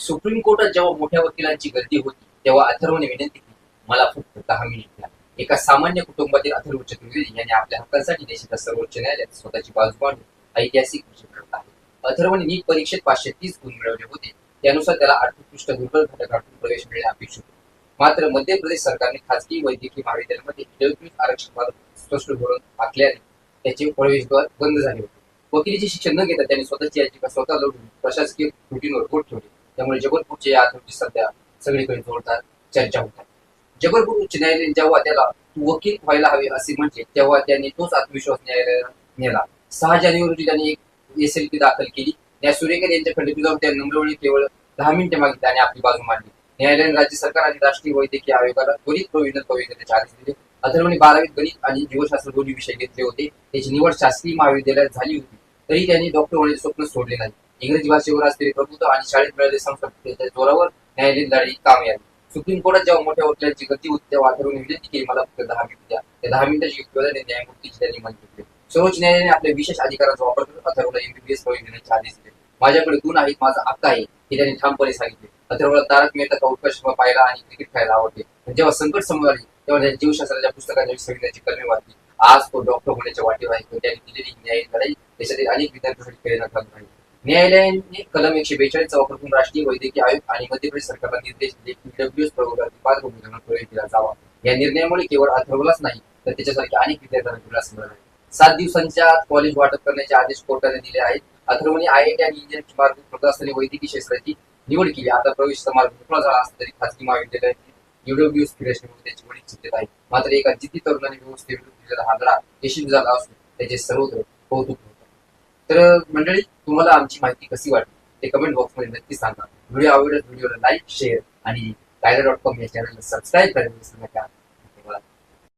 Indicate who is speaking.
Speaker 1: Supreme कोर्टात जेव्हा मोठ्या वकिलांची गर्दी होती तेव्हा अथर्वने विनंती केली, मला फक्त 10 मिनिट द्या. एका सामान्य कुटुंबातील अथर्व चतुर्वेदी यांनी आपल्या हक्कांसाठी देशाच्या सर्वोच्च न्यायालयात स्वतःची बाजू मांडून ऐतिहासिक विजय करत आहे. अथर्वने नीट परीक्षेत 530 गुण मिळवले होते. त्यानुसार त्याला उत्कृष्ट दुर्बल घटकातून प्रवेश मिळणे अपेक्षित होते. मात्र मध्य प्रदेश सरकारने खासगी वैद्यकीय महाविद्यालयामध्ये ईडब्ल्यूएस आरक्षणाबाबत स्पष्ट धोरण आखल्याने त्याचे प्रवेशद्वार बंद झाले होते. वकिलीचे शिक्षण न घेता त्यांनी स्वतःची याचिका स्वतः लढवून प्रशासकीय त्रुटींवर बोट ठेवले. त्यामुळे जबलपूरच्या या आत्महत्येची सध्या सगळीकडे जोरदार चर्चा होत आहे. जबलपूर उच्च न्यायालयाने जेव्हा त्याला तू वकील व्हायला हवे असे म्हटले तेव्हा त्यांनी तोच आत्मविश्वास न्यायालयाला नेला. 6 जानेवारी रोजी त्यांनी एक SLP दाखल केली. न्याय सूर्यकर यांच्या खंडपीठावर त्या नम्रपणे केवळ 10 मिनिटे मागितली आणि आपली बाजू मांडली. न्यायालयाने राज्य सरकार आणि राष्ट्रीय वैद्यकीय आयोगाला त्वरित प्रोव्हिजनल प्रवेश देण्याचे आदेश दिले. अथर्वने 12वीत गणित आणि जीवशास्त्र दोन्ही विषय घेतले होते. त्याची निवड शासकीय महाविद्यालयात झाली होती तरी त्यांनी डॉक्टर होण्याचे स्वप्न सोडले नाही. इंग्रजी भाषेवर असलेले प्रभुत्व आणि शाळेत मिळालेले संस्कार त्याच्या जोरावर न्यायालयीन लढाई कामी आली. सुप्रीम कोर्टात जेव्हा मोठ्या वकिलांची गर्दी होती तेव्हा अथर्वने विनंती केली, मला फक्त 10 मिनिट द्या. त्या 10 मिनिटाची युक्तिवादाने न्यायमूर्तीची त्यांनी मान घेतले. सर्वोच्च न्यायालयाने आपल्या विशेष अधिकाराचा वापर करून अथर्वला MBBS प्रवेश देण्याचे आदेश दिले. माझ्याकडे गुण आहेत, माझा हक्क आहे हे त्यांनी ठामपणे सांगितले. अथर्वला तारक मेहता का उल्टा चष्मा पाहायला आणि क्रिकेट खेळायला आवडते. जेव्हा संकट समोर आले तेव्हा त्याच्या जीवशास्त्राच्या पुस्तकांच्या संविधानाची कलमे वाचली. आज तो डॉक्टर होण्याच्या वाटेवर आहे. त्यांनी दिलेली न्यायिक लढाई देशातील अनेक विद्यार्थ्यांसाठी प्रेरणा ठरत राहील. न्यायालयाने कलम 142 चा वापर करून राष्ट्रीय वैद्यकीय आयोग आणि मध्य प्रदेश सरकारला निर्देश दिले की ईडब्ल्यूएस प्रवर्गातील पात्र उमेदवारांना प्रवेश दिला जावा. या निर्णयामुळे केवळ अथर्वलाच नाही तर त्याच्यासारख्या अनेक विद्यार्थ्यांना दिलासा मिळाला. 7 दिवसांच्या आत कॉलेज वाटप करण्याचे आदेश कोर्टाने दिले आहेत. अथर्वने IIT आणि इंजिनिअरिंग मार्ग करत असताना वैद्यकीय क्षेत्राची निवड केली. आता प्रवेशाचा मार्ग मोकळा झाला असला तरी खासगी महाविद्यालयातील ईडब्ल्यूएस फिरण्यामुळे त्याची वडील चिंतित आहे. मात्र एका जिद्दी तरुणाने व्यवस्थेविरुद्ध दिलेला हा लढा यशस्वी झाला असून त्याचे सर्वत्र कौतुक होत. तर मंडळी, तुम्हाला आमची माहिती कशी वाटली ते कमेंट बॉक्समध्ये नक्की सांगा. व्हिडिओ आवडल्यास व्हिडिओला लाईक, शेअर आणि टायलर.com या चॅनलला सबस्क्राईब करायला विसरू नका.